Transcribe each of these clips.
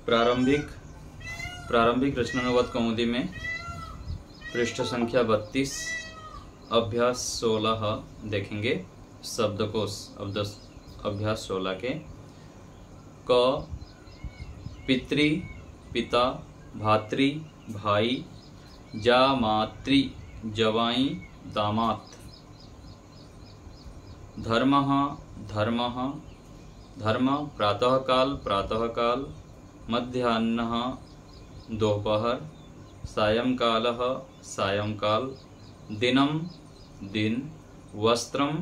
प्रारंभिक रचनानुवाद कौमुदी में पृष्ठ संख्या 32 अभ्यास 16 देखेंगे। शब्दकोश अभ्यास 16 के क पितृ पिता भातृ भाई जामातृ जवाई दामात धर्मः धर्मः धर्म प्रातःकाल मध्याह्नः दोपहर सायंकालः सायंकाल दिनं दिन वस्त्रं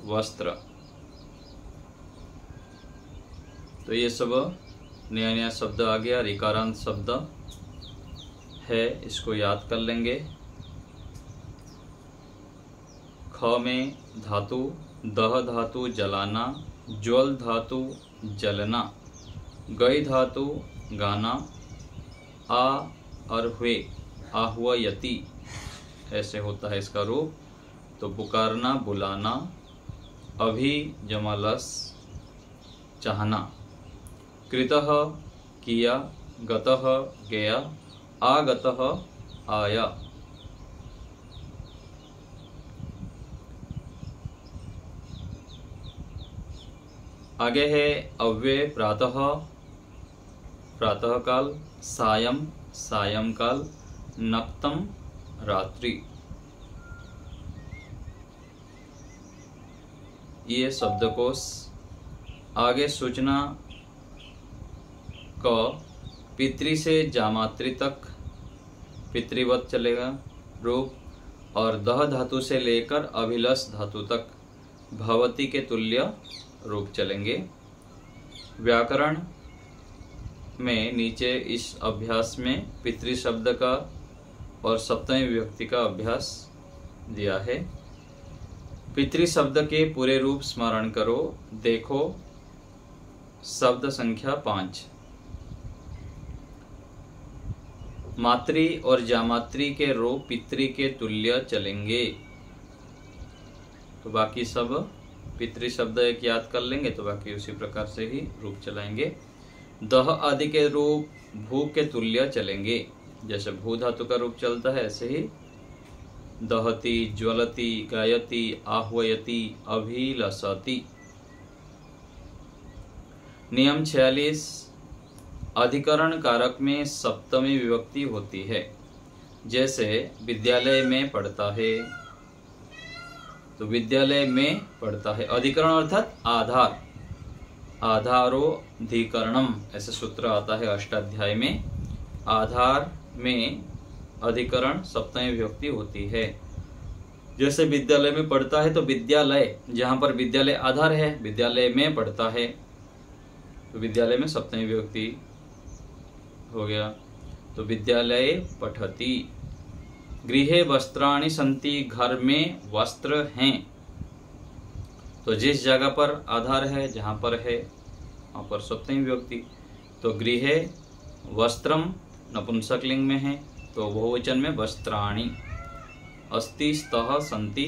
वस्त्र। तो ये सब नया नया शब्द आ गया, रिकारांत शब्द है, इसको याद कर लेंगे। ख में धातु दह धातु जलाना, ज्वल धातु जलना, गई धातु गाना, आ और हुए आह्वयति ऐसे होता है इसका रूप। तो पुकारना बुलाना, अभी जमालस चाहना, कृतः किया, गतः गया, आगतः आया। आगे है अव्यय प्रातःकाल, सायं सायंकाल, नक्तम रात्रि। ये शब्दकोश। आगे सूचना क पितृ से जामातृ तक पितृवत चलेगा रूप, और दह धातु से लेकर अभिलष धातु तक भवती के तुल्य रूप चलेंगे। व्याकरण में नीचे इस अभ्यास में पितृ शब्द का और सप्तमी विभक्ति का अभ्यास दिया है। पितृ शब्द के पूरे रूप स्मरण करो। देखो शब्द संख्या 5। मातृ और जामातृ के रूप पितृ के तुल्य चलेंगे। तो बाकी सब पितृ शब्द एक याद कर लेंगे तो बाकी उसी प्रकार से ही रूप चलाएंगे। दह आदि के रूप भू के तुल्य चलेंगे। जैसे भू धातु का रूप चलता है ऐसे ही दहति, ज्वलति, गायति, आह्वयति, अभिलषति। नियम 46 अधिकरण कारक में सप्तमी विभक्ति होती है। जैसे विद्यालय में पढ़ता है, तो विद्यालय में पढ़ता है। अधिकरण अर्थात आधार, आधारोधिकरणम ऐसे सूत्र आता है अष्टाध्याय में। आधार में अधिकरण सप्तमी विभक्ति होती है। जैसे विद्यालय में पढ़ता है तो विद्यालय, जहां पर विद्यालय आधार है, विद्यालय में पढ़ता है तो विद्यालय में सप्तमी विभक्ति हो गया। तो विद्यालय पठति। गृहे वस्त्राणि सन्ति, घर में वस्त्र हैं। तो जिस जगह पर आधार है, जहां पर है वहां पर सप्तमी विभक्ति। तो गृहे वस्त्रम नपुंसकलिंग में है तो बहुवचन में वस्त्राणि। अस्ति स्तः सन्ति,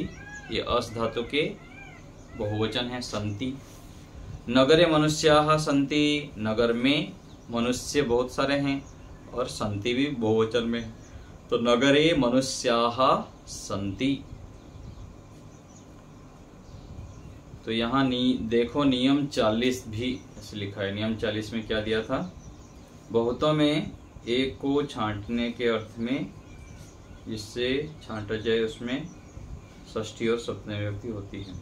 ये अस धातु के बहुवचन है सन्ति। नगरे मनुष्याः सन्ति, नगर में मनुष्य बहुत सारे हैं और सन्ति भी बहुवचन में है तो नगरे मनुष्याः सन्ति। तो यहाँ देखो नियम 40 भी ऐसे लिखा है। नियम 40 में क्या दिया था? बहुतों में एक को छांटने के अर्थ में, जिससे छांटा जाए उसमें षष्ठी और सप्तमी विभक्ति होती है।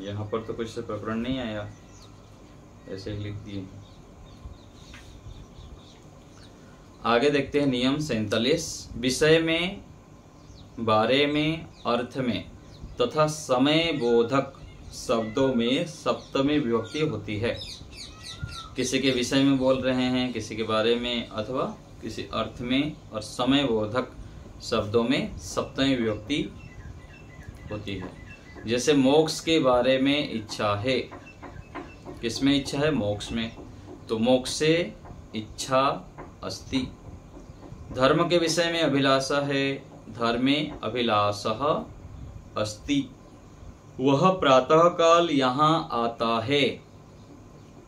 यहाँ पर तो कुछ से प्रकरण नहीं आया, ऐसे ही लिख दिए। आगे देखते हैं नियम 47 विषय में, बारे में, अर्थ में तथा समय बोधक शब्दों में सप्तमी विभक्ति होती है। किसी के विषय में बोल रहे हैं, किसी के बारे में अथवा किसी अर्थ में, और समय बोधक शब्दों में सप्तमी विभक्ति होती है। जैसे मोक्ष के बारे में इच्छा है, किसमें इच्छा है? मोक्ष में। तो मोक्ष से इच्छा अस्ति। धर्म के विषय में अभिलाषा है, धर्मे अभिलाषः अस्ति। वह प्रातःकाल यहाँ आता है,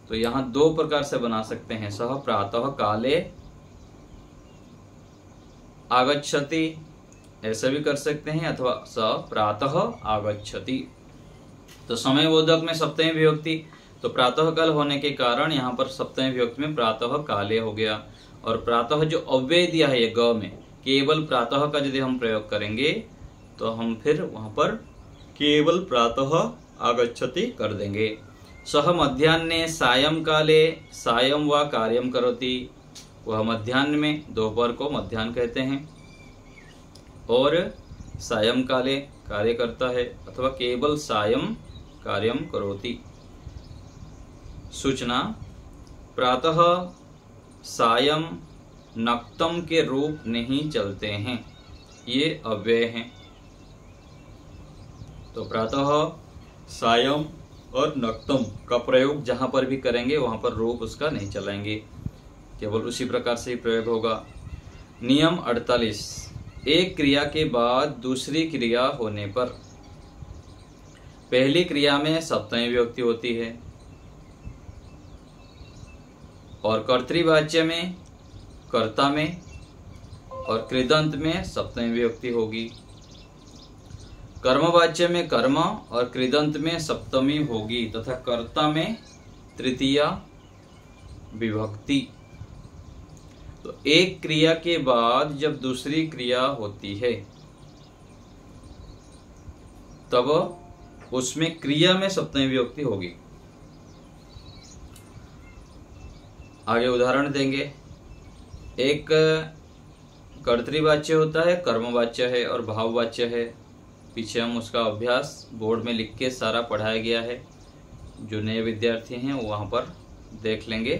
तो यहाँ दो प्रकार से बना सकते हैं, सह प्रातः काले आगच्छति, ऐसा भी कर सकते हैं, अथवा स प्रातः आगच्छति। तो समय बोधक में सप्तमी विभक्ति, तो प्रातः काल होने के कारण यहाँ पर सप्तमी विभक्ति में प्रातः काले हो गया। और प्रातः जो अव्यय दिया है ये ग में, केवल प्रातः का यदि हम प्रयोग करेंगे तो हम फिर वहां पर केवल प्रातः आगच्छति कर देंगे। सह मध्याह्ने सायं काले सायं व कार्यम करोति, वह मध्याह्न में, दोपहर को मध्याह्न कहते हैं, और सायं काले कार्य करता है, अथवा केवल सायं कार्यम करोति। सूचना प्रातः सायं नक्तम के रूप नहीं चलते हैं, ये अव्यय हैं। तो प्रातः सायं और नक्तम का प्रयोग जहां पर भी करेंगे वहां पर रूप उसका नहीं चलाएंगे, केवल उसी प्रकार से ही प्रयोग होगा। नियम 48, एक क्रिया के बाद दूसरी क्रिया होने पर पहली क्रिया में सप्तमी विभक्ति होती है, और कर्तृवाच्य में, कर्ता में और कृदंत में सप्तमी विभक्ति होगी। कर्मवाच्य में कर्म और कृदंत में सप्तमी होगी, तथा कर्ता में तृतीया विभक्ति। तो एक क्रिया के बाद जब दूसरी क्रिया होती है तब उसमें क्रिया में सप्तमी विभक्ति होगी। आगे उदाहरण देंगे। एक कर्तृवाच्य होता है, कर्मवाच्य है और भाववाच्य है। पीछे हम उसका अभ्यास बोर्ड में लिख के सारा पढ़ाया गया है, जो नए विद्यार्थी हैं वो वहाँ पर देख लेंगे।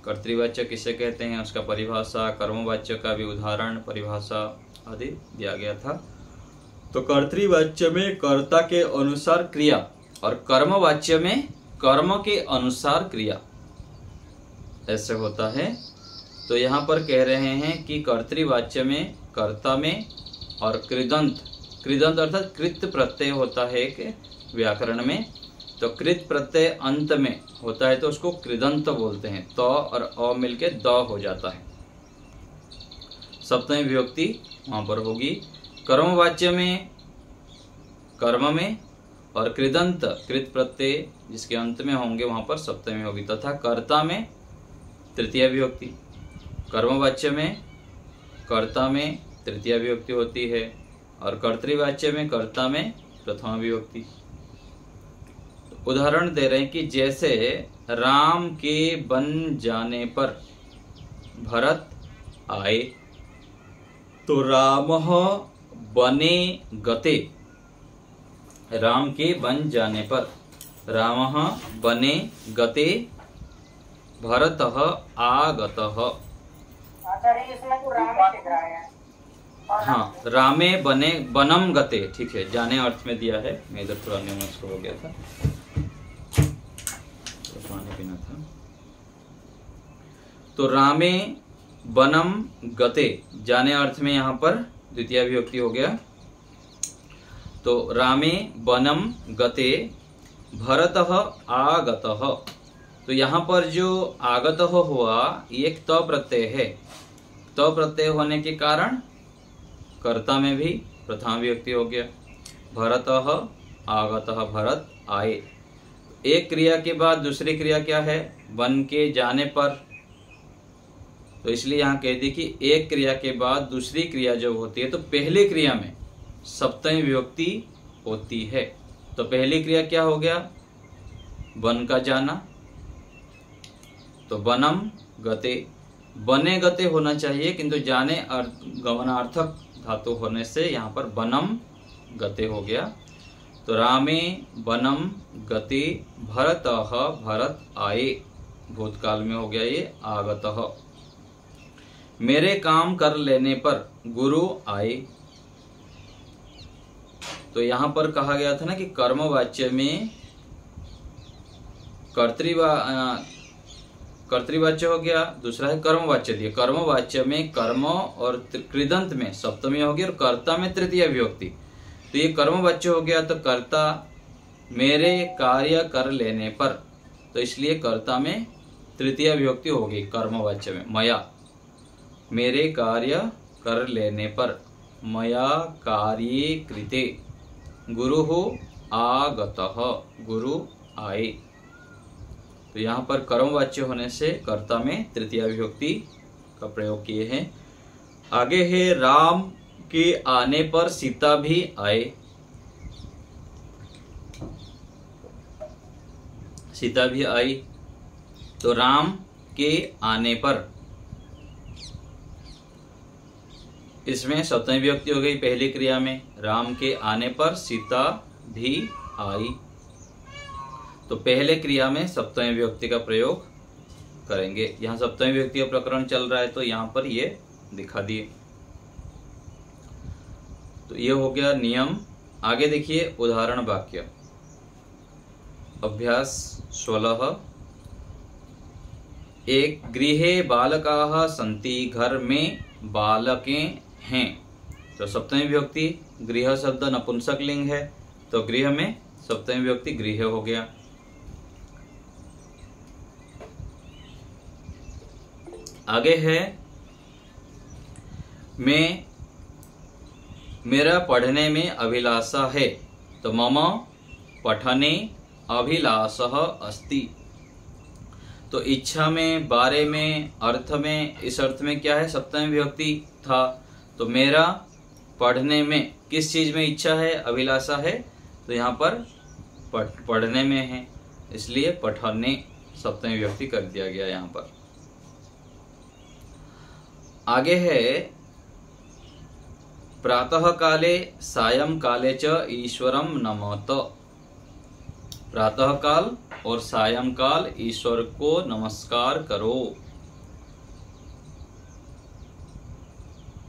कर्तृवाच्य किसे कहते हैं, उसका परिभाषा, कर्मवाच्य का भी उदाहरण, परिभाषा आदि दिया गया था। तो कर्तृवाच्य में कर्ता के अनुसार क्रिया और कर्मवाच्य में कर्म के अनुसार क्रिया, ऐसे होता है। तो यहाँ पर कह रहे हैं कि कर्तृवाच्य में कर्ता में और कृदंत, कृदंत अर्थात कृत प्रत्यय होता है एक व्याकरण में, तो कृत प्रत्यय अंत में होता है तो उसको कृदंत बोलते हैं। त और अ मिलके द हो जाता है, सप्तमी विभक्ति वहां पर होगी। कर्मवाच्य में कर्म में और कृदंत कृत प्रत्यय जिसके अंत में होंगे वहां पर सप्तमी होगी, तथा कर्ता में तृतीया विभक्ति। कर्मवाच्य में कर्ता में तृतीया विभक्ति होती है, और कर्तृवाच्य में कर्ता में प्रथमा विभक्ति। उदाहरण दे रहे हैं कि जैसे राम के बन जाने पर भरत आए, तो रामः बने गते, राम के बन जाने पर रामः बने गते भरतः आगतः। इसमें तो रामे दिख रहा है। हाँ, रामे बने बनम गते, ठीक है, जाने अर्थ में दिया है। मैं इधर थोड़ा न्यूमर्स हो गया था, तो पानी पीना था। तो रामे बनम गते जाने अर्थ में यहाँ पर द्वितीय विभक्ति हो गया। तो रामे बनम गते भरतः आगतः, तो यहाँ पर जो आगतः हुआ ये एक त प्रत्यय है। त प्रत्यय होने के कारण कर्ता में भी प्रथम विभक्ति हो गया। भरतः आगतः, भरत आए। एक क्रिया के बाद दूसरी क्रिया क्या है, बन के जाने पर, तो इसलिए यहाँ कह दी कि एक क्रिया के बाद दूसरी क्रिया जब होती है तो पहली क्रिया में सप्तमी विभक्ति होती है। तो पहली क्रिया क्या हो गया, बन का जाना, तो बनम गते, बने गते होना चाहिए, किंतु जाने गमनार्थक धातु होने से यहाँ पर बनम गते हो गया। तो रामे बनम गते भरतः, भरत आए, भूतकाल में हो गया ये आगतः। मेरे काम कर लेने पर गुरु आए, तो यहाँ पर कहा गया था ना कि कर्मवाच्य में कर्तृवाच्य हो गया, दूसरा है कर्मवाच्य दिया। कर्मवाच्य में कर्म और कृदंत में सप्तमी होगी और कर्ता में तृतीय विभक्ति। तो ये कर्मवाच्य हो गया, तो कर्ता मेरे कार्य कर लेने पर, तो इसलिए कर्ता में तृतीय विभक्ति होगी कर्मवाच्य में। मया, मेरे कार्य कर लेने पर, मया कार्ये कृते, गुरुः आगतः, गुरु आए। तो यहाँ पर कर्मवाच्य होने से कर्ता में तृतीय विभक्ति का प्रयोग किए हैं। आगे है राम के आने पर सीता भी आए। सीता भी आई, तो राम के आने पर, इसमें सप्तमी विभक्ति हो गई पहली क्रिया में। राम के आने पर सीता भी आई, तो पहले क्रिया में सप्तमी विभक्ति का प्रयोग करेंगे। यहाँ सप्तमी विभक्ति का प्रकरण चल रहा है तो यहाँ पर ये दिखा दिए। तो ये हो गया नियम। आगे देखिए उदाहरण वाक्य। अभ्यास 16। एक गृहे बालकाः सन्ति, घर में बालके हैं। तो सप्तमी विभक्ति, गृह शब्द नपुंसक लिंग है, तो गृह में सप्तमी विभक्ति गृह हो गया। आगे है मेरा पढ़ने में अभिलाषा है, तो मम पठने अभिलाषः अस्ति। तो इच्छा में, बारे में, अर्थ में, इस अर्थ में क्या है, सप्तमी विभक्ति था। तो मेरा पढ़ने में किस चीज में इच्छा है, अभिलाषा है, तो यहाँ पर पढ़ने में है, इसलिए पठने सप्तमी विभक्ति कर दिया गया यहाँ पर। आगे है प्रातः काले सायं काले च ईश्वरं नमत। प्रातः काल और सायंकाल ईश्वर को नमस्कार करो।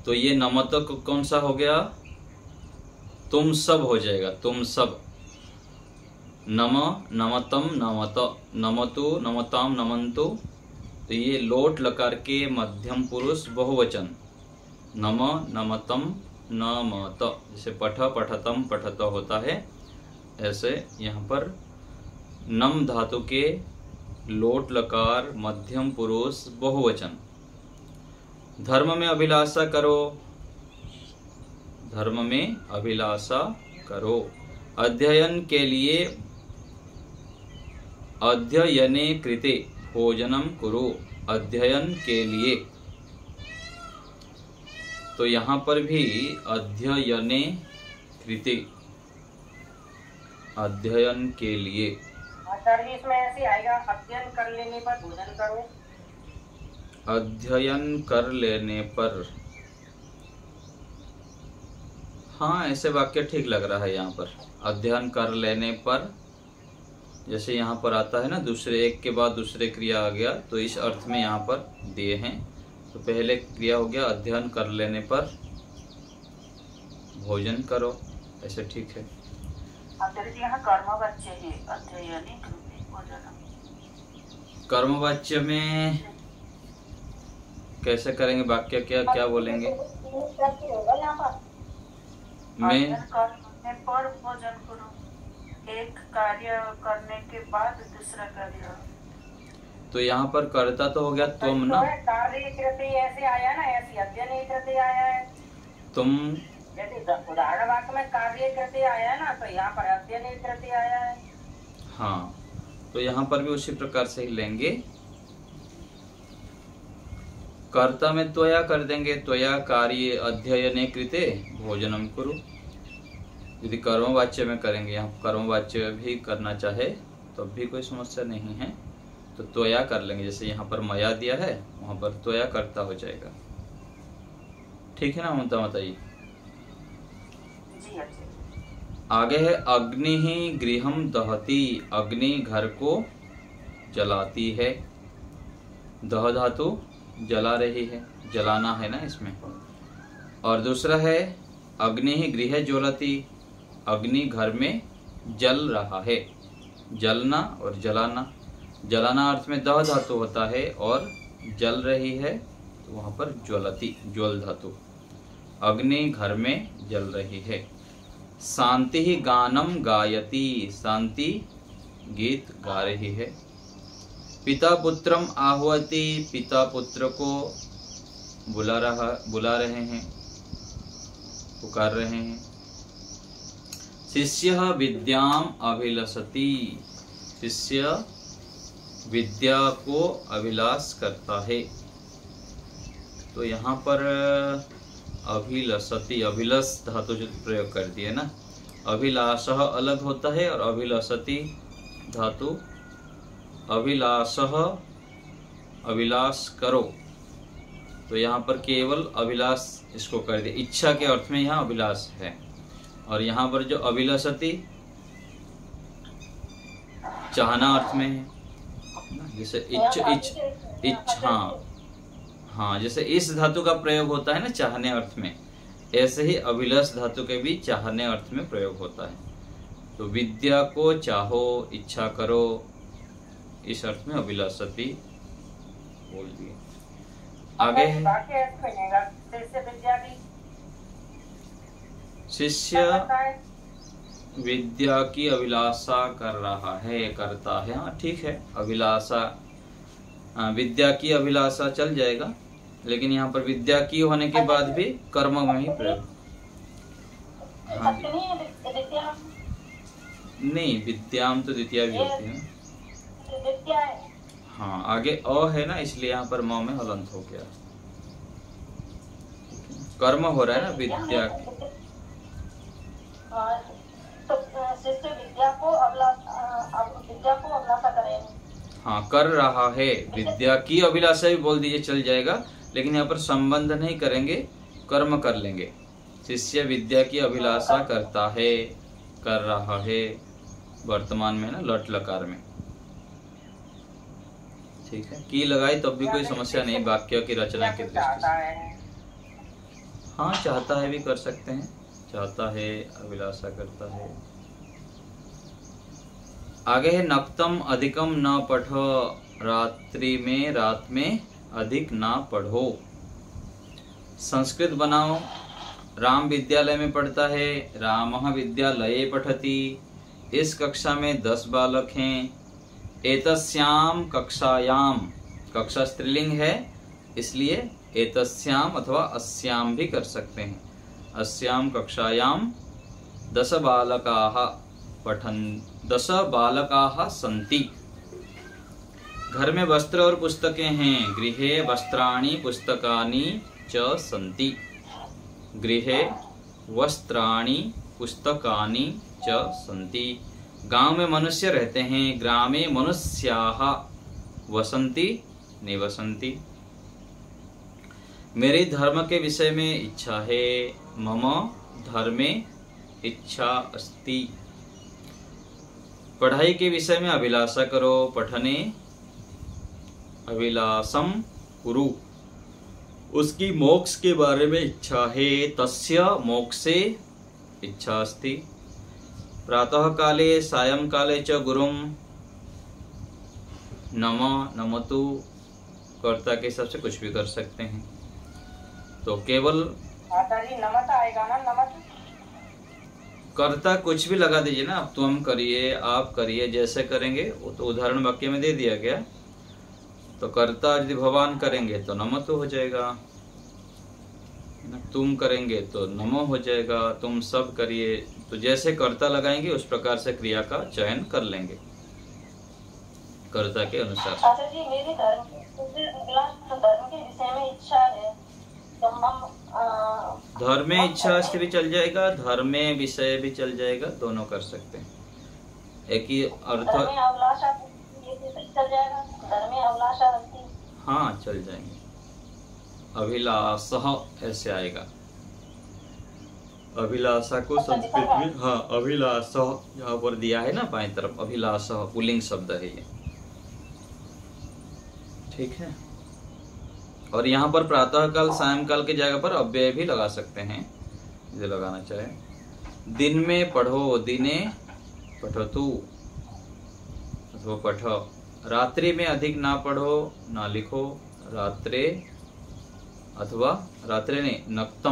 तो ये नमत कौन सा हो गया, तुम सब हो जाएगा, तुम सब। नम, नमतम, नमत, नमतु, नमताम, नमन्तु। तो ये लोट लकार के मध्यम पुरुष बहुवचन, नम, नमतम, नमत। जैसे पठ, पठतम, पठत होता है, ऐसे यहाँ पर नम धातु के लोट लकार मध्यम पुरुष बहुवचन। धर्म में अभिलाषा करो, धर्म में अभिलाषा करो। अध्ययन के लिए अध्ययने कृते भोजनम कुरु, अध्ययन के लिए। तो यहाँ पर भी अध्ययने कृते, अध्ययन के लिए। सर जी इसमें ऐसे आएगा, अध्ययन कर लेने पर भोजन करो। अध्ययन कर लेने पर, हाँ ऐसे वाक्य ठीक लग रहा है यहाँ पर। अध्ययन कर लेने पर, जैसे यहाँ पर आता है ना, दूसरे एक के बाद दूसरे क्रिया आ गया, तो इस अर्थ में यहाँ पर दिए हैं। तो पहले क्रिया हो गया अध्ययन कर लेने पर भोजन करो, ऐसे ठीक है। यहाँ कर्मवाच्य है, अध्ययने कृते भोजनम। कर्मवाच्य में कैसे करेंगे वाक्य, क्या क्या बोलेंगे? मैं पर भोजन करो, एक कार्य करने के बाद दूसरा कार्य। तो यहाँ पर कर्ता तो हो गया तुम ना, कार्य कृते ऐसे आया ना, ऐसे अध्ययन कृते आया है। तुम, जैसे उदाहरण वाक्य में कार्य कृते आया ना, तो यहाँ पर अध्ययन कृते आया है। हाँ, तो यहाँ पर भी उसी प्रकार से ही लेंगे। कर्ता में त्वया कर देंगे, त्वया कार्ये अध्ययने कृते भोजनम कुरु। यदि कर्मवाच्य में करेंगे, यहाँ कर्मवाच्य भी करना चाहे तो भी कोई समस्या नहीं है, तो त्वया कर लेंगे। जैसे यहाँ पर मया दिया है, वहां पर त्वया कर्ता हो जाएगा। ठीक है ना ममता बताइए। आगे है अग्नि ही गृहम दहती, अग्नि घर को जलाती है। दह धातु जला रही है, जलाना है ना इसमें। और दूसरा है अग्नि ही गृह ज्वलती, अग्नि घर में जल रहा है। जलना और जलाना, जलाना अर्थ में दह धातु होता है, और जल रही है तो वहां पर ज्वलती, ज्वल धातु। अग्नि घर में जल रही है। शांति ही गानम गायती, शांति गीत गा रही है। पिता पुत्रम आह्वति, पिता पुत्र को बुला रहे हैं, पुकार रहे हैं। शिष्य विद्याम अभिलषति, शिष्य विद्या को अभिलाष करता है। तो यहाँ पर अभिलषति, अभिलष धातु जो प्रयोग कर दिए ना, अभिलाष अलग होता है और अभिलषति धातु, अभिलाष अभिलाष करो, तो यहाँ पर केवल अभिलाष इसको कर दिया, इच्छा के अर्थ में यहाँ अभिलाष है। और यहाँ पर जो अभिलषति चाहना अर्थ में है, जैसे इच्छ हाँ, जैसे इस धातु का प्रयोग होता है ना चाहने अर्थ में, ऐसे ही अभिलाष धातु के भी चाहने अर्थ में प्रयोग होता है। तो विद्या को चाहो, इच्छा करो, इस अर्थ में अभिलाषति बोल दिए। आगे शिष्य विद्या की अभिलाषा कर रहा है, करता है। हाँ ठीक है, अभिलाषा, विद्या की अभिलाषा चल जाएगा, लेकिन यहाँ पर विद्या की होने के बाद भी कर्म में ही प्रयोग। हाँ जी, नहीं, विद्याम तो द्वितीया भी होती है। हाँ, आगे अ है ना, इसलिए यहाँ पर म में हलंत हो गया, कर्म हो रहा है ना विद्या। तो शिष्य विद्या को अभिलाषा करें। हाँ, कर रहा है, विद्या की अभिलाषा भी बोल दीजिए चल जाएगा, लेकिन यहाँ पर संबंध नहीं करेंगे, कर्म कर लेंगे। शिष्य विद्या की अभिलाषा करता है, कर रहा है, वर्तमान में ना लट लकार में। ठीक है, की लगाई तब भी कोई समस्या नहीं वाक्य की रचना की दृष्टि से। हाँ, चाहता है भी कर सकते हैं, चाहता है, अभिलाषा करता है। आगे है नक्तम अधिकम न पठो, रात्रि में, रात में अधिक ना पढ़ो। संस्कृत बनाओ। राम विद्यालय में पढ़ता है, रामः विद्यालये पठति। इस कक्षा में 10 बालक हैं। एतस्याम कक्षायाम, कक्षा स्त्रीलिंग है इसलिए एतस्याम अथवा अस्याम भी कर सकते हैं। अस्याम कक्षायाम 10 बालकाः पठन, 10 बालकाः सन्ति। घर में वस्त्र और पुस्तकें हैं। गृहे वस्त्राणि पुस्तकानि च सन्ति। गृहे वस्त्राणि पुस्तकानि च सन्ति। गांव में मनुष्य रहते हैं। ग्रामे मनुष्याः वसन्ति निवसन्ति। मेरे धर्म के विषय में इच्छा है। मम धर्मे इच्छा अस्ति। पढ़ाई के विषय में अभिलाषा करो। पठने अभिलाषम कुरु। उसकी मोक्ष के बारे में इच्छा है। तस्य मोक्षे इच्छा अस्ति। प्रातः काले सायं काले च गुरुम नम नमतु। कर्ता के हिसाब से कुछ भी कर सकते हैं। तो केवल नमत आएगा ना, नमत कर्ता कुछ भी लगा दीजिए ना। अब तुम करिए, आप करिए, जैसे करेंगे वो तो उदाहरण वाक्य में दे दिया गया। तो कर्ता यदि भगवान करेंगे तो नमः तो हो जाएगा, तुम करेंगे तो नमो हो जाएगा। तुम सब करिए, तो जैसे कर्ता लगाएंगे उस प्रकार से क्रिया का चयन कर लेंगे कर्ता के अनुसार। अच्छा जी, मेरे धर्म के विषय में इच्छा है तो हम धर्म में इच्छा से भी चल जाएगा, धर्म में विषय भी चल जाएगा, दोनों कर सकते हैं। एक ही अर्थ चल जाएगा, धर्म में अभिलाषा रखती। हाँ, चल जाएंगे। अभिलाषः ऐसे आएगा। अभिलाषा को संस्कृत में, हाँ, अभिलाषः यहाँ पर दिया है ना बाएं तरफ, अभिलाषः पुल्लिंग शब्द है ये। ठीक है। और यहाँ पर प्रातः काल सायंकाल की जगह पर अव्यय भी लगा सकते हैं, जो लगाना चाहे। दिन में पढ़ो, दिने पठतु अथवा पठो। रात्रि में अधिक ना पढ़ो, ना लिखो। रात्रे अथवा रात्रे नहीं, नक्तम।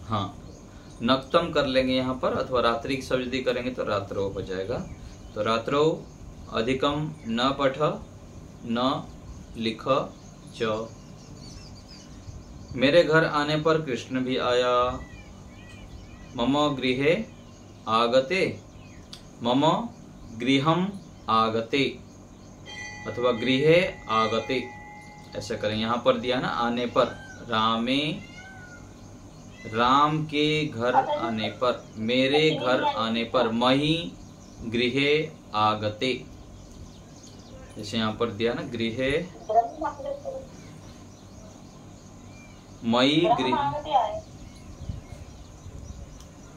हाँ, नक्तम कर लेंगे यहाँ पर, अथवा रात्रि की शब्द करेंगे तो रात्रो हो जाएगा। तो रात्रो अधिकम न पठ न लिख च। मेरे घर आने पर कृष्ण भी आया। मम गृहे आगते, मम गृहम आगते अथवा गृहे आगते ऐसा करें। यहाँ पर दिया ना आने पर, रामे राम के घर आने पर, मेरे घर आने पर, मही गृहे आगते। जैसे यहाँ पर दिया ना गृहे, मई गृह,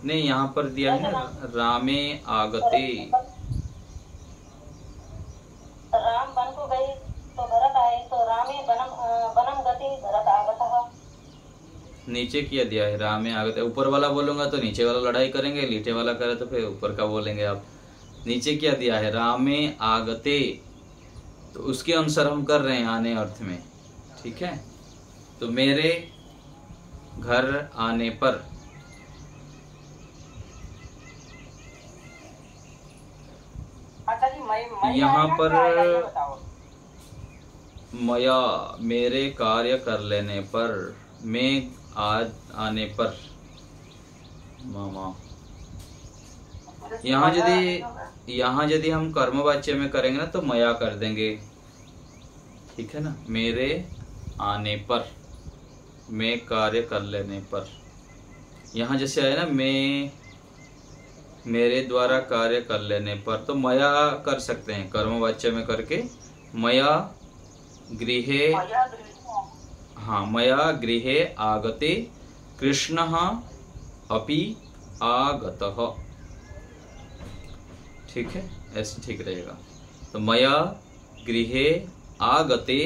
नहीं यहाँ पर दिया है ना रामे आगते। राम वन को गए तो भरत आए, तो रामे बनम गति भरत आगतः। नीचे किया दिया है रामे आगते। ऊपर वाला बोलूंगा तो नीचे वाला लड़ाई करेंगे, नीचे वाला करे तो फिर ऊपर का बोलेंगे आप। नीचे क्या दिया है रामे आगते, तो उसके अनुसार हम कर रहे हैं आने अर्थ में। ठीक है, तो मेरे घर आने पर, यहाँ पर मया मेरे कार्य कर लेने पर, मैं आज आने पर, मामा। यहाँ यदि हम कर्मवाच्य में करेंगे ना तो मया कर देंगे। ठीक है ना, मेरे आने पर, मैं कार्य कर लेने पर। यहाँ जैसे आया ना मैं मेरे द्वारा कार्य कर लेने पर, तो मया कर सकते हैं कर्मवाच्य में करके। मया गृहे, हाँ मया गृहे आगते कृष्णः अपि आगतः। ठीक है, ऐसे ठीक रहेगा। तो मया गृहे आगते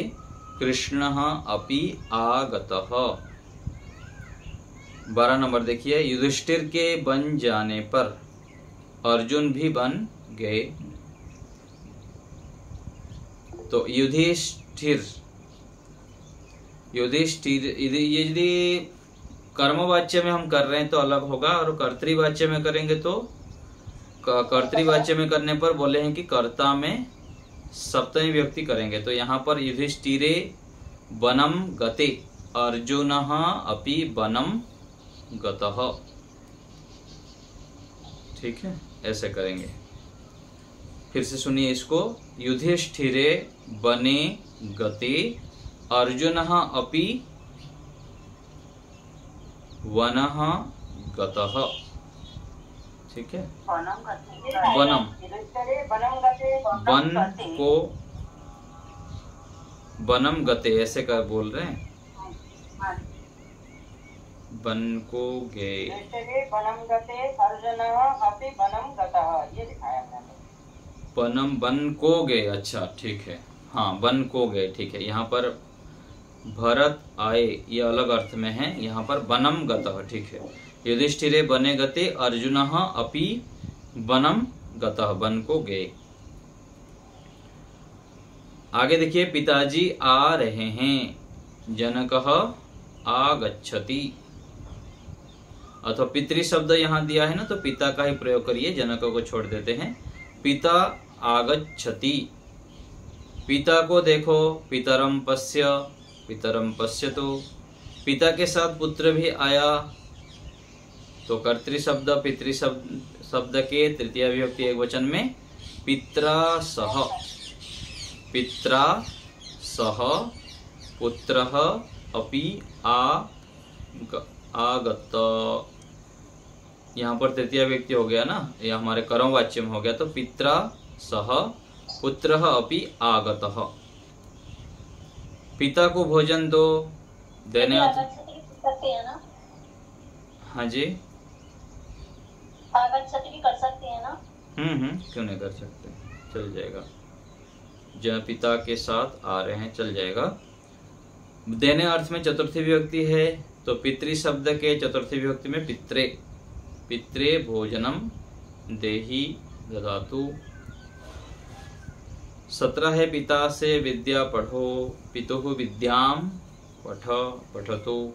कृष्णः अपि आगतः। 12 नंबर देखिए, युधिष्ठिर के बन जाने पर अर्जुन भी बन गए। तो युधिष्ठिर, यदि कर्मवाच्य में हम कर रहे हैं तो अलग होगा, और कर्तृवाच्य में करेंगे तो, कर्तृवाच्य में करने पर बोले हैं कि कर्ता में सप्तमी व्यक्ति करेंगे। तो यहाँ पर युधिष्ठिरे बनम गते अर्जुनः अपि बनम गतः। ठीक है, ऐसे करेंगे। फिर से सुनिए इसको, युधिष्ठिरे बने गते अर्जुनः अपि वनः गतः। ठीक है, वनम, वन को वनम गते ऐसे कर बोल रहे हैं, वन को गए। वनम वन को गए, अच्छा ठीक है, हाँ वन को गए। ठीक है, यहाँ पर भरत आए ये अलग अर्थ में है, यहाँ पर वनम गतः। ठीक है, युधिष्ठिरे बने गते अर्जुनः अपि वनम गतः, वन को गए। आगे देखिए, पिताजी आ रहे हैं, जनकः आगच्छति। अथवा पितृ शब्द यहाँ दिया है ना, तो पिता का ही प्रयोग करिए, जनक को छोड़ देते हैं। पिता आगच्छति, पिता को देखो, पितरम पश्य, पितरम पश्यतु। पिता के साथ पुत्र भी आया, तो कर्तृ शब्द पितृ शब्द के तृतीय विभक्ति एक वचन में पित्रा सह, पित्रा सह पुत्रः अपि आगत। यहाँ पर तृतीय व्यक्ति हो गया ना, यह हमारे कर्मवाच्य में हो गया। तो पित्रा सह पुत्रः अपि आगतः। पिता को भोजन दो, देने सकते हैं ना। हाँ जी, आगच्छति भी कर सकते हैं ना। क्यों नहीं कर सकते, चल जाएगा। जब पिता के साथ आ रहे हैं चल जाएगा। देने अर्थ में चतुर्थी विभक्ति है, तो पितृ शब्द के चतुर्थी विभक्ति में पित्रे, पित्रे भोजनम देहि ददातु। 17 है, पिता से विद्या पढ़ो, पितुः विद्याम पठतु।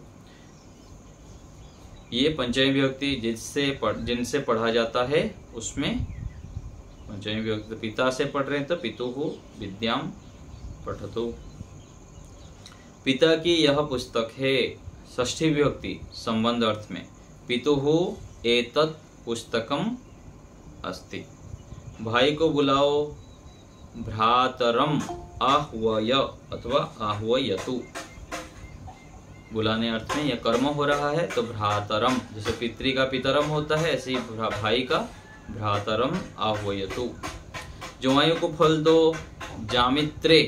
ये पंचमी विभक्ति जिनसे पढ़ा जाता है उसमें पंचमी विभक्ति पिता से पढ़ रहे हैं तो पितुः विद्याम पठतु। पिता की यह पुस्तक है, षष्ठी विभक्ति संबंध अर्थ में, पितुः एतत् पुस्तकम अस्ति। भाई को बुलाओ, भ्रातरम आह्वय अथवा आह्वयतु। बुलाने अर्थ में यह कर्म हो रहा है तो भ्रातरम, जैसे पितृ का पितरम होता है ऐसे ही भाई का भ्रातरम आह्वयतु। जवायु को फल दो, जामित्रे,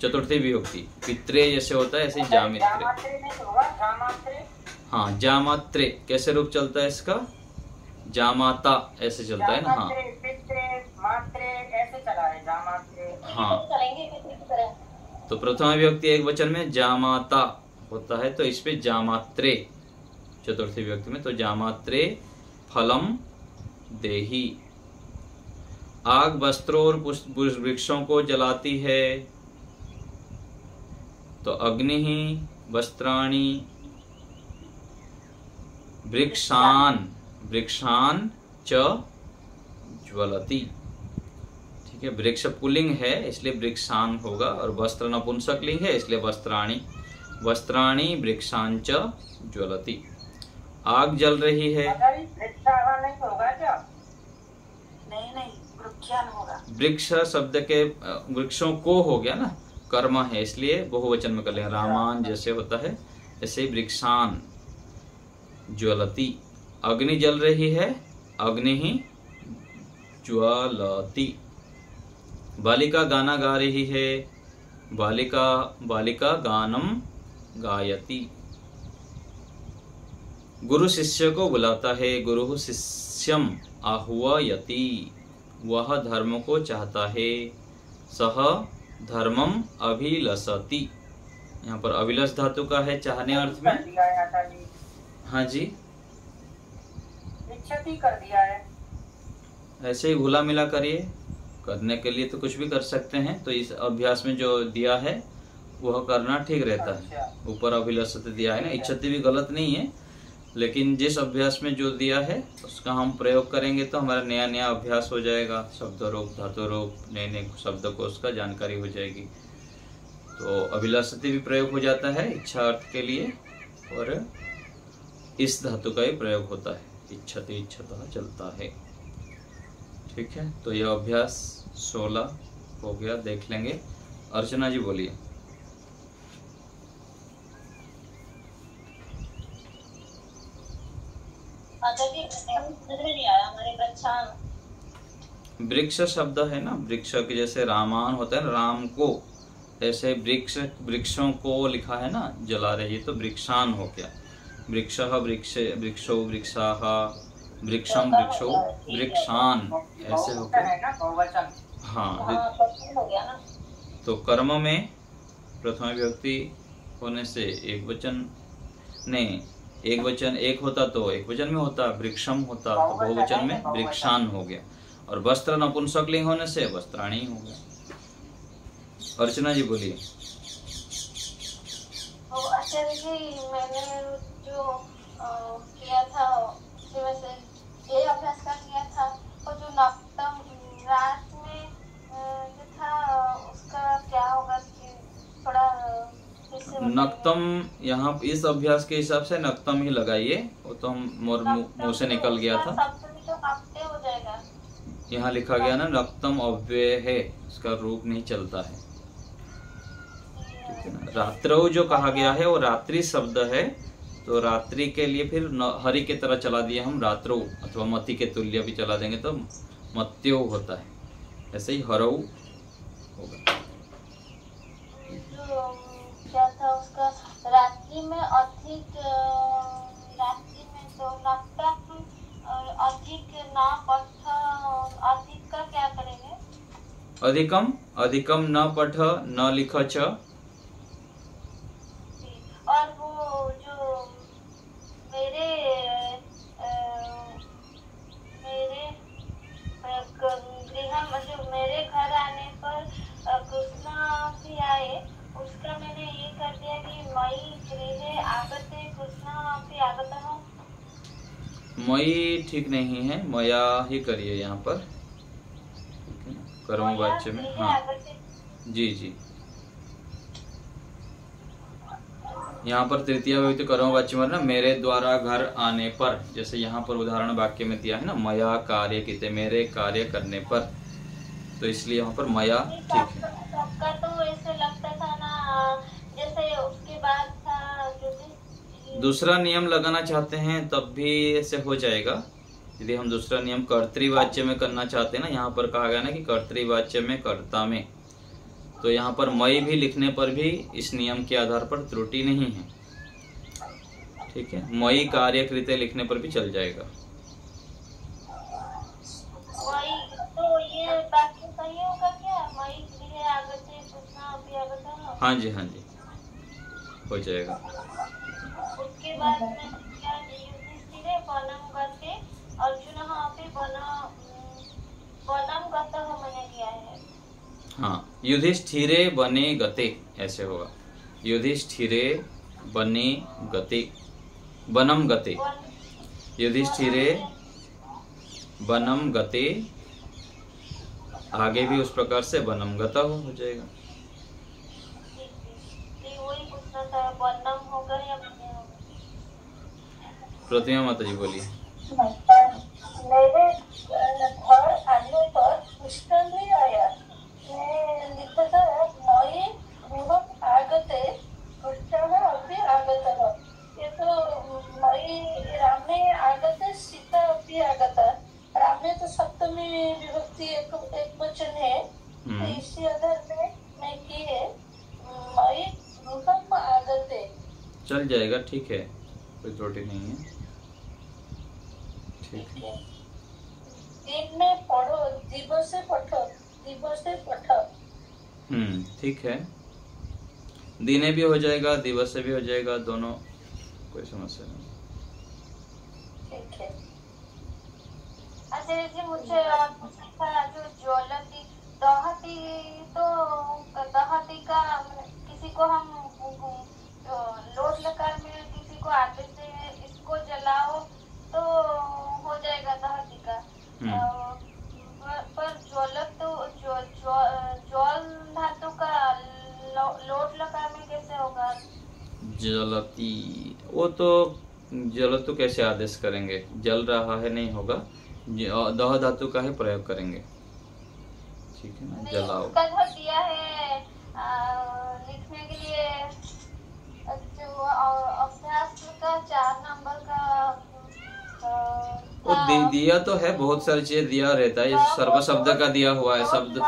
चतुर्थी विभक्ति, पित्रे जैसे होता है ऐसे जामित्रे। हाँ जामात्रे, कैसे रूप चलता है इसका? जामाता ऐसे चलता है ना। हाँ हाँ, तो प्रथम विभक्ति एक वचन में जामाता होता है तो इस पे जामात्रे, चतुर्थी विभक्ति में तो जामात्रे फलम देही। आग वस्त्रों और वृक्षों को जलाती है तो अग्नि ही वस्त्राणि वृक्षान वृक्षान च ज्वलति। ठीक है, वृक्ष पुल्लिंग है इसलिए वृक्षान होगा और वस्त्र नपुंसकलिंग है इसलिए वस्त्राणि, वस्त्राणि वृक्षान च ज्वलति। आग जल रही है, नहीं वृक्षान होगा। वृक्ष शब्द के वृक्षों को हो गया ना, कर्म है इसलिए बहुवचन में कर लेंगे। रामान जैसे होता है ऐसे ही वृक्षान ज्वलति। अग्नि जल रही है, अग्नि ही ज्वलति। बालिका गाना गा रही है, बालिका गानम गायति। गुरु शिष्य को बुलाता है, गुरु शिष्यम आह्वयति। वह धर्म को चाहता है, सह धर्मम अभिलषति। यहाँ पर अभिलष धातु का है चाहने अर्थ में। हाँ जी, इच्छति कर दिया है। ऐसे ही घुला मिला करिए, करने के लिए तो कुछ भी कर सकते हैं। तो इस अभ्यास में जो दिया है वह करना ठीक रहता है। ऊपर अभिलषति दिया है ना, इच्छति भी गलत नहीं है, लेकिन जिस अभ्यास में जो दिया है उसका हम प्रयोग करेंगे तो हमारा नया नया अभ्यास हो जाएगा। शब्द रूप, धातु रूप, नए नए शब्दकोश का जानकारी हो जाएगी। तो अभिलषति भी प्रयोग हो जाता है इच्छा अर्थ के लिए, और इस धातु का भी प्रयोग होता है, इच्छति इच्छतः चलता है। ठीक है, तो यह अभ्यास 16 हो गया, देख लेंगे। अर्चना जी बोलिए। वृक्ष शब्द है ना, वृक्ष के जैसे रामान होता है ना, राम को, ऐसे वृक्ष, वृक्षों को लिखा है ना, जला रही तो वृक्षान हो गया। वृक्ष वृक्ष वृक्षो वृक्षाः वृक्षम वृक्षो वृक्षान ऐसे हो गया। हाँ, तो कर्म में प्रथम विभक्ति होने से एक वचन नहीं, एक वचन एक होता तो एक वचन में होता, वृक्षम होता तो बहुवचन में वृक्षान हो गया, और वस्त्र नपुंसकलिंग होने से वस्त्राणि हो गया। अर्चना जी बोलिए। आचार्य जी, मैंने जो किया था वैसे ये अभ्यास कर लिया था, और जो नक्तम रात में जो था उसका क्या होगा कि थोड़ा नक्तम, यहाँ इस अभ्यास के हिसाब से नक्तम ही लगाइए, वो तो हम मुंह से निकल गया था। तो हो जाएगा। यहाँ लिखा गया ना नक्तम अव्यय है, उसका रूप नहीं चलता है। ठीक है ना, रात्रौ जो कहा गया है वो रात्रि शब्द है, तो रात्रि के लिए फिर हरि की तरह चला दिया हम रात्रौ, अथवा मति के तुल्य भी चला देंगे तो मत्यो होता है, ऐसे ही हरौ होगा। क्या था उसका रात्रि में अधिक, रात्रि में तो नक्तम अधिक ना पठ, अधिक का क्या करेंगे? अधिकम, अधिकम न पठ न लिख च। और वो जो मेरे गृह जो मेरे घर आने पर कृष्णा भी आए, उसका मैंने ये कर दिया कि मई गृहे आगते कृष्णा भी आगतः। मई ठीक नहीं है, मया ही करिए यहाँ पर। कर्मवाच्य में, हाँ जी जी, यहाँ पर तृतीया विभक्ति कर्मवाच्य में ना, मेरे द्वारा घर आने पर, जैसे यहाँ पर उदाहरण वाक्य में दिया है ना, मया कार्य किते, मेरे कार्य करने पर, तो इसलिए यहाँ पर मया ठीक है। सबका तो ऐसे लगता था ना, जैसे उसके बाद था दूसरा नियम लगाना चाहते हैं तब भी ऐसे हो जाएगा। यदि हम दूसरा नियम कर्तृवाच्य में करना चाहते हैं ना, यहाँ पर कहा गया ना कि कर्तृवाच्य में, कर्ता में, तो यहाँ पर मई भी लिखने पर भी इस नियम के आधार पर त्रुटि नहीं है, ठीक है। मई कार्य कृत्य लिखने पर भी चल जाएगा। मई, तो ये वाक्य सही होगा क्या? मई गृहे आगते पुष्णा अपि आगतः। हाँ जी, हाँ जी, हो जाएगा। उसके बाद में क्या, युधिष्ठिरे वनं गते अर्जुनः अपि वनं गतः मैंने लिया है। हाँ, युधिष्ठिरे वने गते ऐसे होगा, युधिष्ठिरे वने गते, वनम गते, युधिष्ठिरे वनम गते, आगे भी उस प्रकार से वनम गता हो जाएगा। वही पूछना था, वनम होगा या वने होगा? प्रतिमा माता जी बोलिए। मेरे घर आने पर कृष्ण भी आया, मैं लिखा था मई गृहम् आगते कृष्णः अपि आगतः। ये तो मई रामे आगते सीता अपि आगता, रामे तो सप्तमी विभक्ति एक वचन है, तो इसी आधार में मैं की है मई गृहम् आगते। चल जाएगा, ठीक है, कोई त्रुटि नहीं है, ठीक है। दिन में पढ़ो, दिवसे पढ़ो, दिवसे पढ़ो। ठीक है, दिने भी हो जाएगा, दिवस से भी हो जाएगा, दोनों, कोई समस्या नहीं। ठीक है। आचार्य जी, मुझे पूछना था, जो ज्वलती दहती, तो दहती का किसी को हम लोट लकार में किसी को आदेश से इसको जलाओ तो हो जाएगा दहती का, पर ज्वलत तो ज्वल धातु का लोट लकार में कैसे होगा? जलती, वो तो जलतु कैसे आदेश करेंगे, जल रहा है नहीं होगा, दह धातु का ही प्रयोग करेंगे, ठीक है ना, जलाओ। उसका जो दिया है लिखने के लिए, जो अभ्यास का 4 नंबर का वो दिया तो है, बहुत सारी चीजें दिया रहता है, सर्व शब्द का दिया हुआ है, शब्द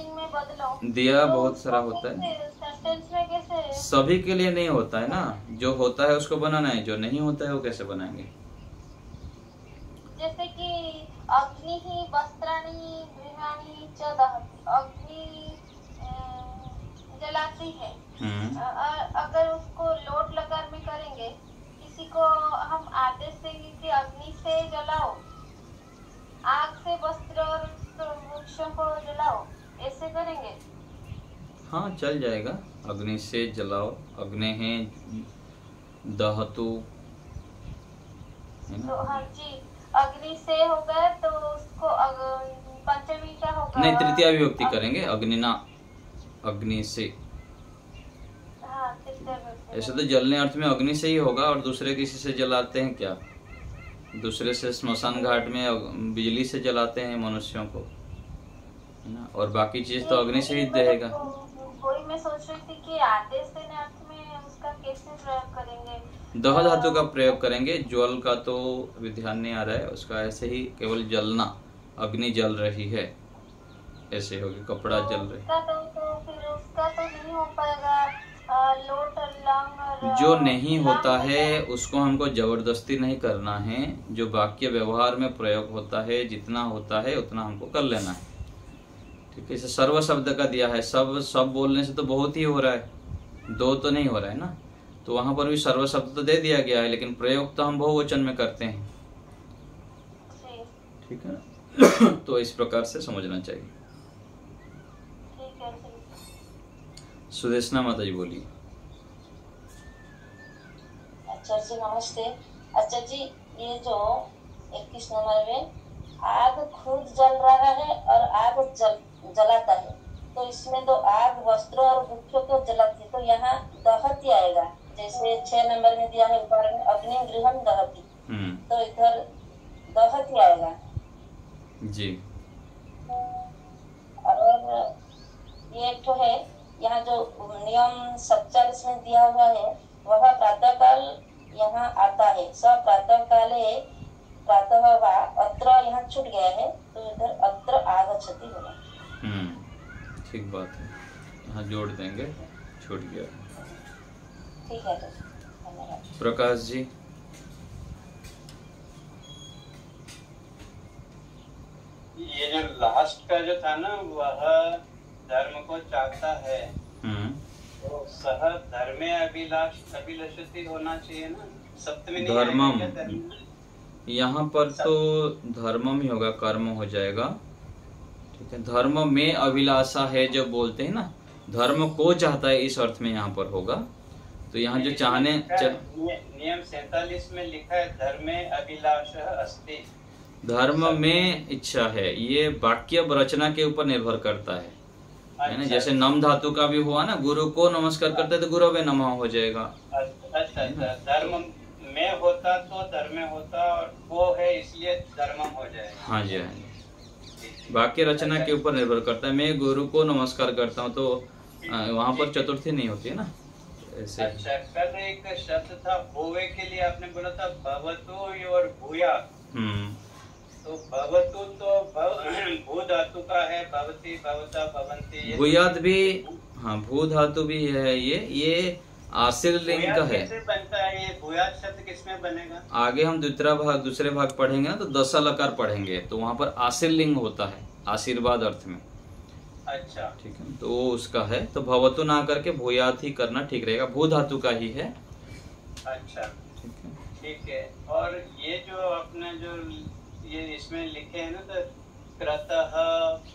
में बदलो दिया बहुत सारा होता है, सेंटेंस में कैसे? सभी के लिए नहीं होता है ना, जो होता है उसको बनाना है, जो नहीं होता है वो कैसे बनाएंगे? जैसे कि अग्नि ही वस्त्राणि गृहाणि च दहति, अग्नि जलाती है, अगर उसको लोट लकार में करेंगे, किसी को हम आदेश देंगे कि अग्नि से जलाओ, आग से वस्त्र और वृक्षों को जलाओ, ऐसे करेंगे? हाँ, चल जाएगा, अग्नि से जलाओ, अग्नि है दहतु, है ना? तो हाँ जी, अग्नि से हो गया तो उसको पंचमी का होगा, नहीं, तृतीया विभक्ति करेंगे, अग्निना, अग्नि से। हाँ, तृतीया विभक्ति। ऐसे तो जलने अर्थ में अग्नि से ही होगा, और दूसरे किसी से जलाते हैं क्या? दूसरे से स्मशान घाट में बिजली से जलाते हैं मनुष्यों को, है ना, और बाकी चीज तो अग्नि से ही देगा। कोई मैं सोच रही थी कि आदेश देने अर्थ में उसका कैसे प्रयोग करेंगे? दह धातु का प्रयोग करेंगे, ज्वल का तो अभी ध्यान नहीं आ रहा है, उसका ऐसे ही केवल जलना, अग्नि जल रही है, ऐसे होगी, कपड़ा जल रही है, तो फिर उसका तो नहीं हो पाएगा, लोट लंग। जो नहीं होता है उसको हमको जबरदस्ती नहीं करना है, जो वाक्य व्यवहार में प्रयोग होता है, जितना होता है उतना हमको कर लेना है, ठीक है। इसे सर्व शब्द का दिया है, सब बोलने से तो बहुत ही हो रहा है, 2 तो नहीं हो रहा है ना, तो वहां पर भी सर्व शब्द तो दे दिया गया है, लेकिन प्रयोग तो हम बहुवचन में करते हैं, ठीक है ना। तो इस प्रकार से समझना चाहिए। सुदेशना माता जी बोलिए। आचार्य जी नमस्ते। आचार्य जी, ये जो 21 नंबर में आग खुद जल रहा है और आग जलाता है, तो इसमें तो आग वस्त्र और वृक्षों को जलाती है, तो यहाँ दहती आएगा। जैसे 6 नंबर में दिया है ऊपर में अग्नि गृहम दहती, तो इधर दहती आएगा जी। और ये तो है यहाँ जो नियम 47 में दिया हुआ है वह प्रातःकाल यहाँ आता है। सब प्रातः काले प्रातः वा अत्र यहाँ छूट गया है, तो इधर अत्र आगच्छति होगा। ठीक बात है, यहाँ जोड़ देंगे, छूट गया। ठीक है, तो धन्यवाद। प्रकाश जी। ये जो लास्ट का जो था ना, वह धर्म को चाहता है, तो सह धर्मे अभिलषति होना चाहिए ना, सप्तमी नहीं धर्मम। यहाँ पर तो धर्मम ही होगा, कर्म हो जाएगा। ठीक है, धर्म में अभिलाषा है जब बोलते हैं ना, धर्म को चाहता है इस अर्थ में यहाँ पर होगा। तो यहाँ जो चाहने नियम 47 में लिखा है धर्मे अभिलाषा अस्ति, धर्म में इच्छा है। ये वाक्य रचना के ऊपर निर्भर करता है ना। जैसे नम धातु का भी हुआ ना, गुरु को नमस्कार करते हैं तो गुरुवे नमः हो जाएगा। अच्छा, धर्म में होता तो धर्म होता, और वो है इसलिए धर्मम हो जाएगा। हाँ जी, हाँ जी। वाक्य रचना के ऊपर निर्भर करता है। मैं गुरु को नमस्कार करता हूँ, तो वहाँ पर चतुर्थी नहीं होती है ना ऐसे। अच्छा, कल एक शब्द था होवे के लिए, आपने बोला था भवतु और भूया। तो भवतु तो भू धातु का है, भवती भवता भवंती। भूयात भी, हाँ भू धातु भी है। ये आशीर लिंग का है। कैसे बनता है ये भूयात शब्द, किसमें बनेगा? आगे हम दूसरे भाग पढ़ेंगे ना, तो दशा लकार पढ़ेंगे, तो वहाँ पर आशीर लिंग होता है, आशीर्वाद अर्थ में। अच्छा, ठीक है, तो वो उसका है। तो भवतु ना करके भूयात ही करना ठीक रहेगा, भू धातु का ही है। अच्छा, ठीक है। और ये जो अपने जो ये इसमें लिखे हैं ना, तो क्रतः,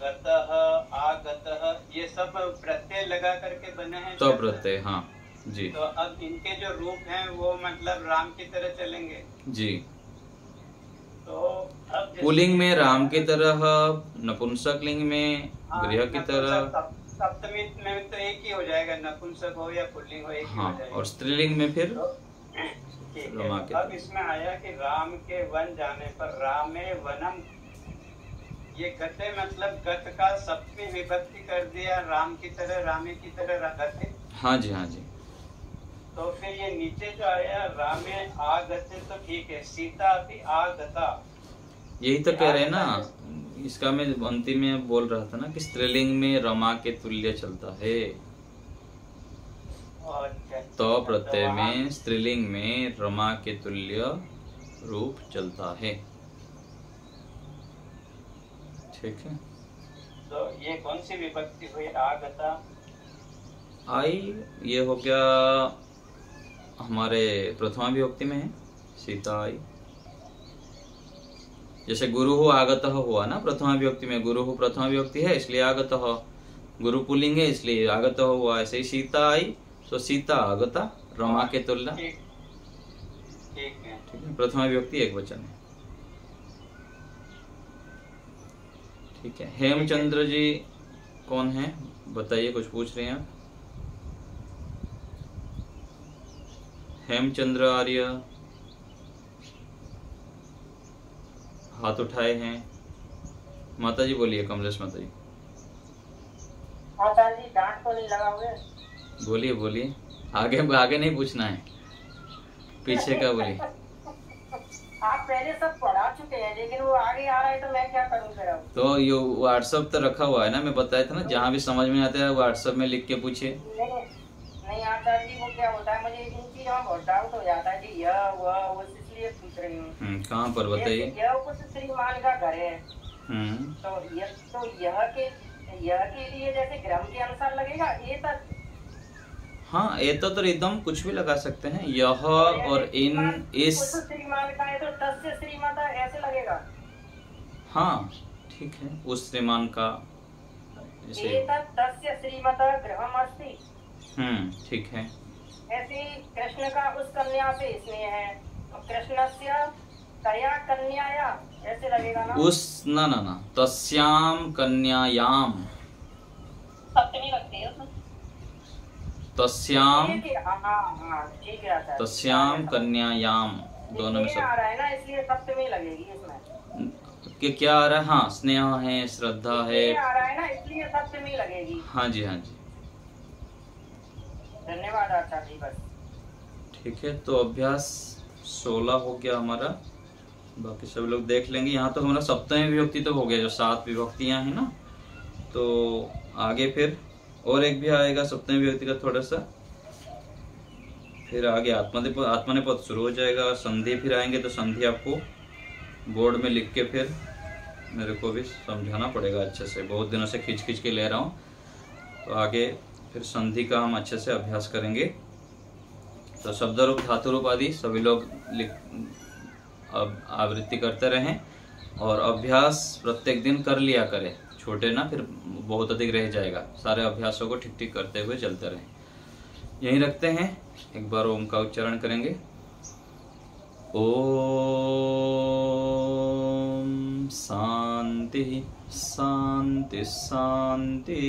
गतः, आगतः, ये सब प्रत्यय लगा करके बने हैं। तो प्रत्यय, हाँ जी। तो अब इनके जो रूप हैं वो मतलब राम की तरह चलेंगे जी। तो अब पुल्लिंग में राम की तरह, नपुंसक लिंग में गृह की तरह, सप्तमी में तो एक ही हो जाएगा, नपुंसक हो या पुल्लिंग हो, एक ही हो जाएगा। और स्त्रीलिंग में फिर रमा के। अब इसमें आया कि राम के वन जाने पर रामे वनम, ये गते मतलब गत का सप्तमी विभक्ति कर दिया, राम की तरह, रामे की तरह गते। हाँ जी, हाँ जी। तो फिर ये नीचे जो आया रामे आगते, तो ठीक है, सीता भी आगता, यही तो कह रहे हैं ना। इसका मैं अंतिम में बोल रहा था ना कि स्त्रीलिंग में रमा के तुल्य चलता है, तो प्रत्यय में स्त्रीलिंग में रमा के तुल्य रूप चलता है। ठीक है, तो ये कौन सी विभक्ति हुई? आगता, आई, ये हो गया हमारे प्रथमा विभक्ति में है, सीता आई। जैसे गुरु हो आगत हुआ ना प्रथमा विभक्ति में, गुरु हो प्रथमा विभक्ति है इसलिए आगत हो, गुरु पुल्लिंग है इसलिए आगत हुआ। ऐसे ही सीता आई, तो सीता आगता, रमा के तुल्य। ठीक है, प्रथमा विभक्ति एक वचन है। ठीक है, हेमचंद्र जी कौन है बताइए, कुछ पूछ रहे हैं? हेमचंद्र आर्य हाथ उठाए हैं। माता जी बोलिए, कमलेश माता जी। माता जी डांट तो नहीं लगाओगे? बोलिए बोलिए, आगे नहीं पूछना है, पीछे का बोलिए। आप पहले सब पढ़ा चुके हैं, लेकिन वो आगे आ रहा है तो मैं क्या करूं फिर अब? तो ये व्हाट्सएप तो रखा हुआ है ना, मैं बताया था ना, जहाँ भी समझ में आता है व्हाट्सएप में लिख के पूछिए। नहीं आचार्य जी, वो क्या होता है, मुझे इन चीजों में बहुत डाउट हो जाता है जी, यह वो इसलिए पूछ रही हूँ। कहाँ पर बताइए? यह कुछ श्रीमान का घर है, तो यह के लिए जैसे ग्राम के अनुसार लगेगा ये तक। हाँ, ये तो एकदम कुछ भी लगा सकते हैं, यह और इन, इस। श्रीमान का है तो तस्य श्रीमाता ऐसे लगेगा। हाँ ठीक है, उस श्रीमान का जैसे तस्य श्रीमाता गृहम अस्ति। ठीक है। ऐसे कृष्ण का उस कन्या से स्नेह है, कृष्णस्य कया कन्याया ऐसे लगेगा ना? उस ना ना ना तस्याम कन्यायाम, सप्तमी लगती है उसमें। तस्याम ठीक है, हाँ ठीक है आता है। तस्याम कन्यायाम दोनों में ये आ रहा है ना, इसलिए सप्तमी लगेगी इसमें। कि क्या आ रहा है? हाँ स्नेह है, श्रद्धा है। ये आ रहा है ना, इसलिए सप्तमी लगेगी। हाँ जी हाँ जी, धन्यवाद आचार्य जी। बस ठीक है। तो अभ्यास 16 हो गया हमारा, बाकी सब लोग देख लेंगे। यहाँ तो हमारा सप्तमी विभक्ति तो हो गया, जो 7 विभक्तियां हैं ना। तो आगे फिर और एक भी आएगा सप्तमी विभक्ति का थोड़ा सा, फिर आगे आत्मनेपद शुरू हो जाएगा। संधि फिर आएंगे, तो संधि आपको बोर्ड में लिख के फिर मेरे को भी समझाना पड़ेगा अच्छे से, बहुत दिनों से खींच खींच के ले रहा हूँ। तो आगे फिर संधि का हम अच्छे से अभ्यास करेंगे। तो शब्द रूप, धातु रूप आदि सभी लोग आवृत्ति करते रहें और अभ्यास प्रत्येक दिन कर लिया करें, छोटे ना फिर बहुत अधिक रह जाएगा। सारे अभ्यासों को ठीक ठीक करते हुए चलते रहें। यहीं रखते हैं, एक बार ओम का उच्चारण करेंगे। ओम शांति शांति शांति।